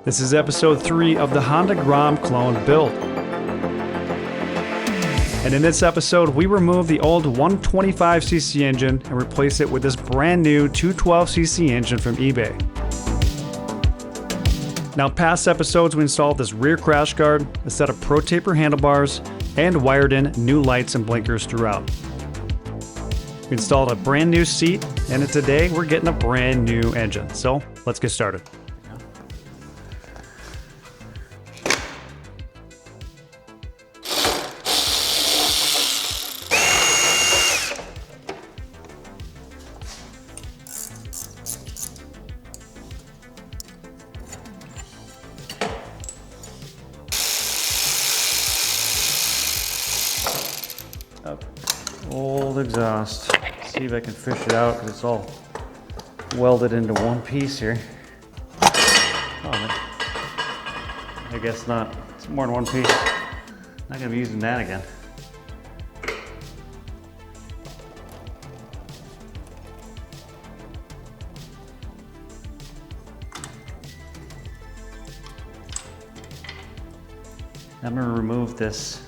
This is episode 3 of the Honda Grom clone build. And in this episode, we remove the old 125cc engine and replace it with this brand new 212cc engine from eBay. Now, past episodes, we installed this rear crash guard, a set of Pro Taper handlebars, and wired in new lights and blinkers throughout. We installed a brand new seat, and today we're getting a brand new engine. So let's get started. Old exhaust. See if I can fish it out because it's all welded into one piece here. Oh, I guess not. It's more than one piece. Not gonna be using that again. I'm gonna remove this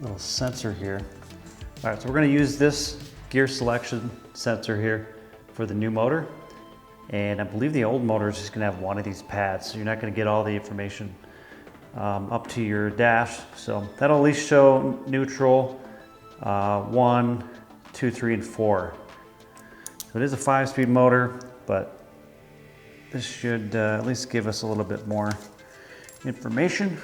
little sensor here. All right, so we're gonna use this gear selection sensor here for the new motor. And I believe the old motor is just gonna have one of these pads, so you're not gonna get all the information up to your dash. So that'll at least show neutral, 1, 2, 3, and 4. So it is a 5-speed motor, but this should at least give us a little bit more information.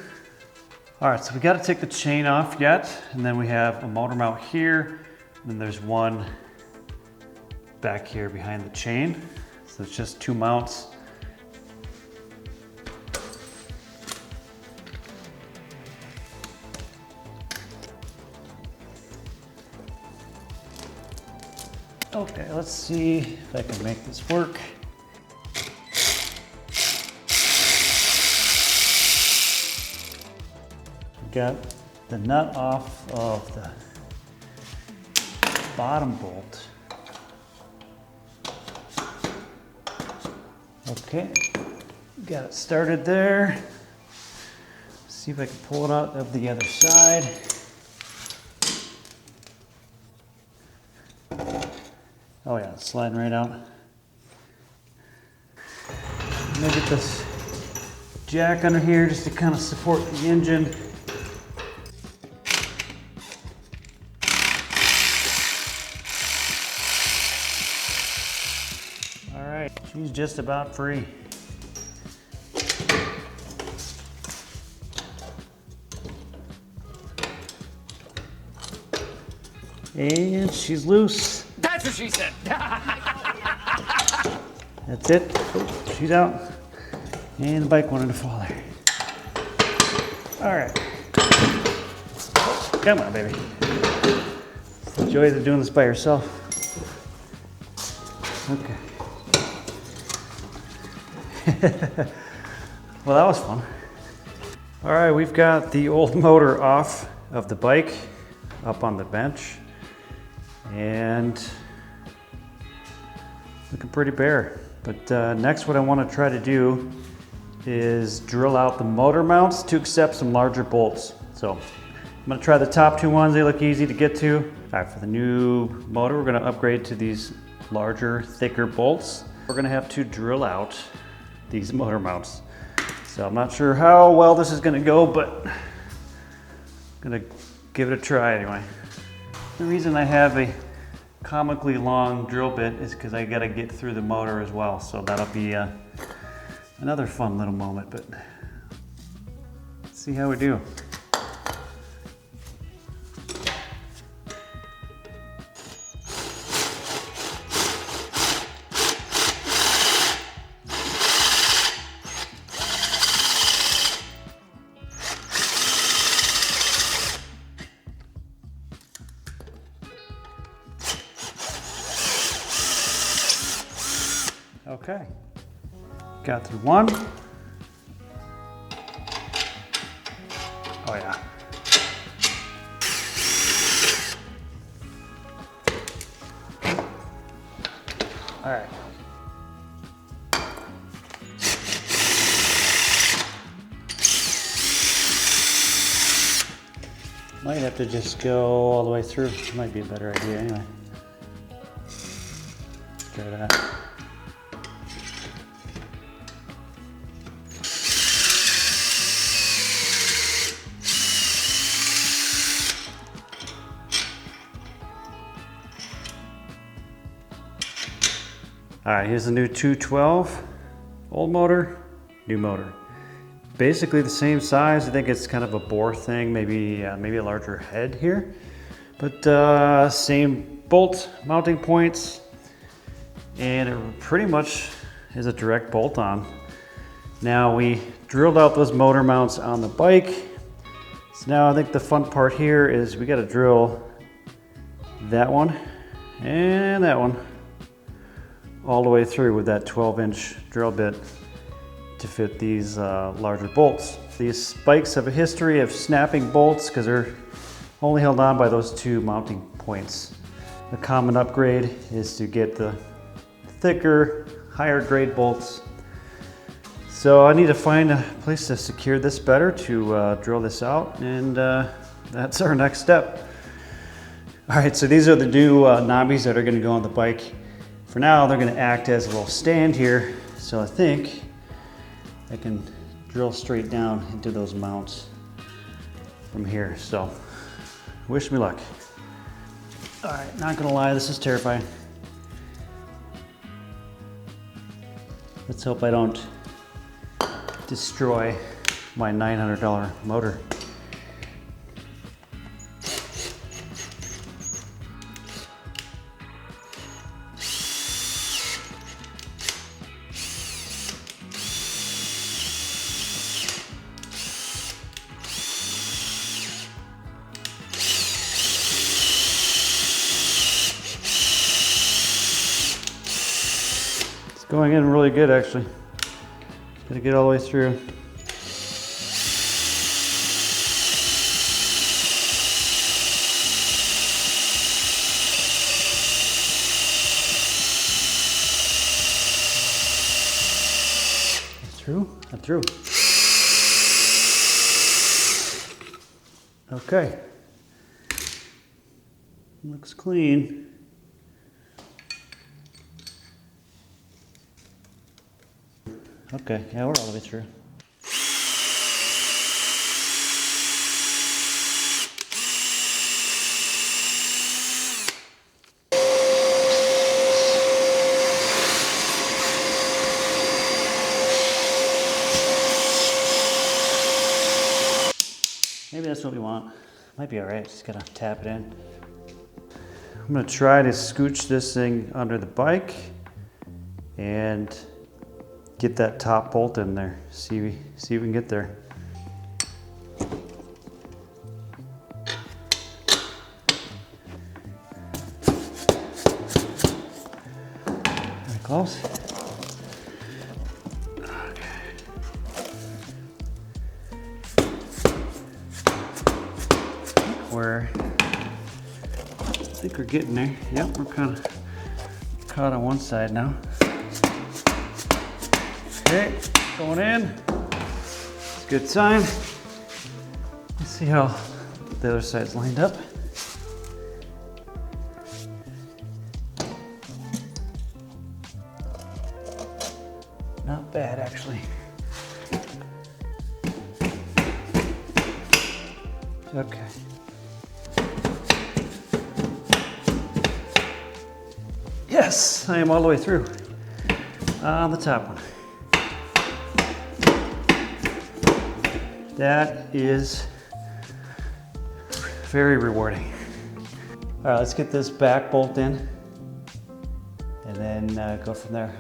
All right, so we got to take the chain off yet, and then we have a motor mount here, and then there's one back here behind the chain. So it's just 2 mounts. Okay, let's see if I can make this work. Got the nut off of the bottom bolt. Okay, got it started there. See if I can pull it out of the other side. Oh yeah, it's sliding right out. I'm gonna get this jack under here just to kind of support the engine. She's just about free. And she's loose. That's what she said. That's it. Oh, she's out. And the bike wanted to fall there. All right. Come on, baby. It's the joys of doing this by yourself. Okay. Well, that was fun. All right, we've got the old motor off of the bike up on the bench and looking pretty bare. But next what I want to try to do is drill out the motor mounts to accept some larger bolts. So I'm going to try the top 2 ones. They look easy to get to. All right, for the new motor, we're going to upgrade to these larger, thicker bolts. We're going to have to drill out these motor mounts. So I'm not sure how well this is gonna go, but I'm gonna give it a try anyway. The reason I have a comically long drill bit is because I gotta get through the motor as well. So that'll be another fun little moment, but let's see how we do. Okay, got through one. Oh yeah. All right. Might have to just go all the way through. It might be a better idea anyway. Let's try that. All right, here's the new 212. Old motor, new motor. Basically the same size. I think it's kind of a bore thing, maybe a larger head here. But same bolt mounting points. And it pretty much is a direct bolt on. Now we drilled out those motor mounts on the bike. So now I think the fun part here is we got to drill that one and that one all the way through with that 12-inch drill bit to fit these larger bolts. These bikes have a history of snapping bolts because they're only held on by those two mounting points. The common upgrade is to get the thicker, higher grade bolts. So I need to find a place to secure this better to drill this out, and that's our next step. All right, so these are the new knobbies that are going to go on the bike. For now, they're going to act as a little stand here, so I think I can drill straight down into those mounts from here. So wish me luck. All right, not gonna lie, this is terrifying. Let's hope I don't destroy my $900 motor. Going in really good, actually. Gotta get all the way through. I'm through. Okay. Looks clean. Okay, yeah, we're all the way through. Maybe that's what we want. Might be all right, just gotta tap it in. I'm gonna try to scooch this thing under the bike and get that top bolt in there. See if we can get there. Very close. I think we're getting there. Yep, we're kind of caught on one side now. Okay, going in. It's a good sign. Let's see how the other side's lined up. Not bad, actually. Okay. Yes, I am all the way through on the top one. That is very rewarding. All right, let's get this back bolt in and then go from there.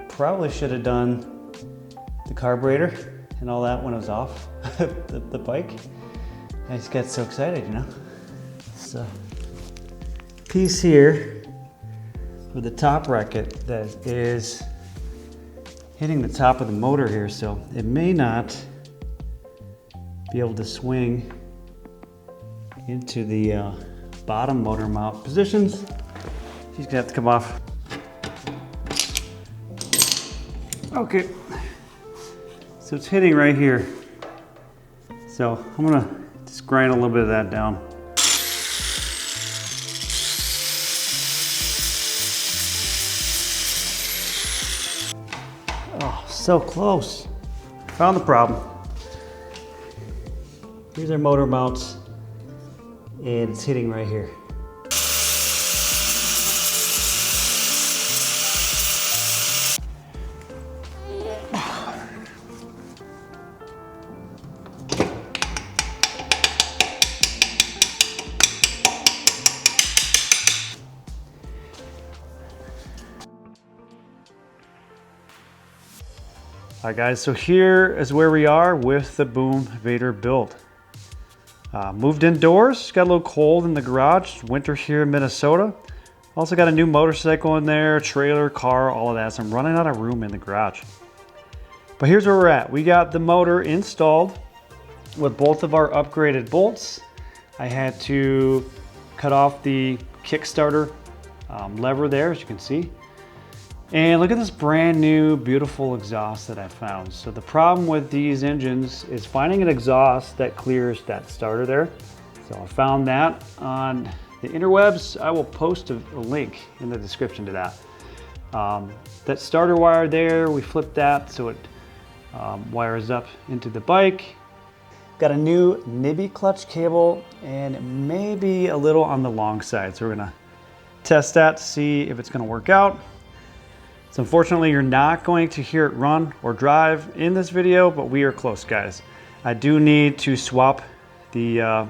Probably should have done the carburetor and all that when it was off the bike. I just got so excited, you know? So, piece here with the top bracket that is hitting the top of the motor here, so it may not be able to swing into the bottom motor mount positions. She's gonna have to come off. Okay, so it's hitting right here. So I'm gonna just grind a little bit of that down. So close. Found the problem. Here's our motor mounts, and it's hitting right here. All right guys, so here is where we are with the Boom Vader build. Moved indoors, got a little cold in the garage, it's winter here in Minnesota. Also got a new motorcycle in there, trailer, car, all of that, so I'm running out of room in the garage. But here's where we're at. We got the motor installed with both of our upgraded bolts. I had to cut off the Kickstarter lever there, as you can see. And look at this brand new, beautiful exhaust that I found. So the problem with these engines is finding an exhaust that clears that starter there. So I found that on the interwebs. I will post a link in the description to that. That starter wire there, we flipped that so it wires up into the bike. Got a new nibby clutch cable and maybe a little on the long side. So we're gonna test that to see if it's gonna work out. So unfortunately, you're not going to hear it run or drive in this video, but we are close, guys. I do need to swap the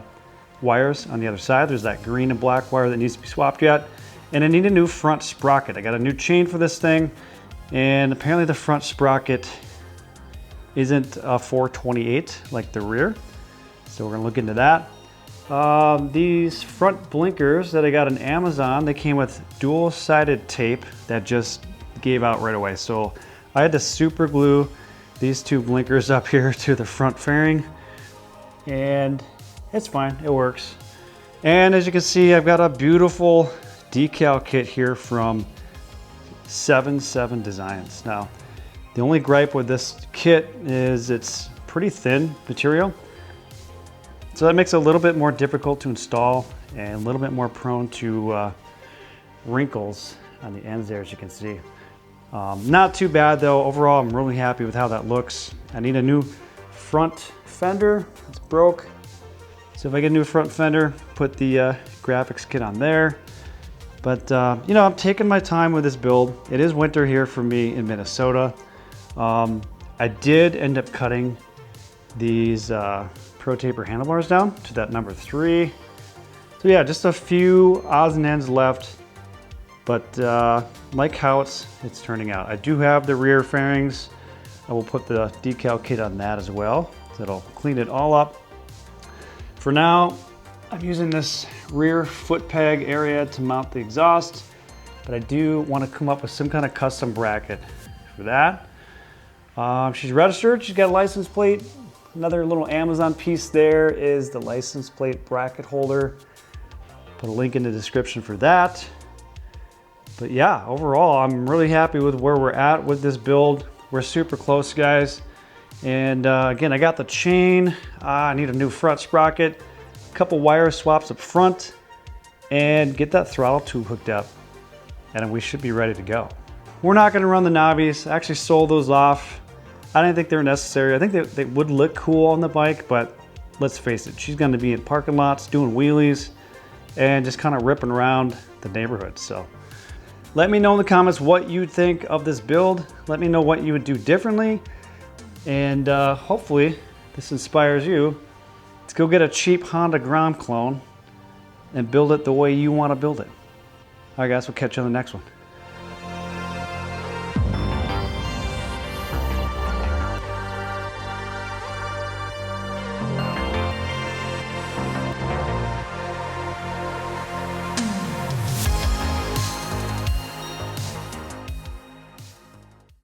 wires on the other side. There's that green and black wire that needs to be swapped yet. And I need a new front sprocket. I got a new chain for this thing, and apparently the front sprocket isn't a 428 like the rear. So we're gonna look into that. These front blinkers that I got on Amazon, they came with dual-sided tape that just gave out right away. So I had to super glue these two blinkers up here to the front fairing, and it's fine, it works. And as you can see, I've got a beautiful decal kit here from 77 Designs. Now, the only gripe with this kit is it's pretty thin material. So that makes it a little bit more difficult to install and a little bit more prone to wrinkles on the ends there, as you can see. Not too bad though. Overall, I'm really happy with how that looks. I need a new front fender. It's broke. So if I get a new front fender, put the graphics kit on there. But you know, I'm taking my time with this build. It is winter here for me in Minnesota. I did end up cutting these Pro Taper handlebars down to that number 3. So yeah, just a few odds and ends left. But like how it's turning out. I do have the rear fairings. I will put the decal kit on that as well. So it'll clean it all up. For now, I'm using this rear foot peg area to mount the exhaust, but I do want to come up with some kind of custom bracket for that. She's registered, she's got a license plate. Another little Amazon piece there is the license plate bracket holder. Put a link in the description for that. But yeah, overall, I'm really happy with where we're at with this build. We're super close, guys. And again, I got the chain. I need a new front sprocket, a couple wire swaps up front, and get that throttle tube hooked up. And we should be ready to go. We're not gonna run the knobbies. I actually sold those off. I didn't think they were necessary. I think they would look cool on the bike, but let's face it, she's gonna be in parking lots, doing wheelies, and just kind of ripping around the neighborhood, so. Let me know in the comments what you think of this build. Let me know what you would do differently. And hopefully this inspires you to go get a cheap Honda Grom clone and build it the way you want to build it. All right guys, we'll catch you on the next one.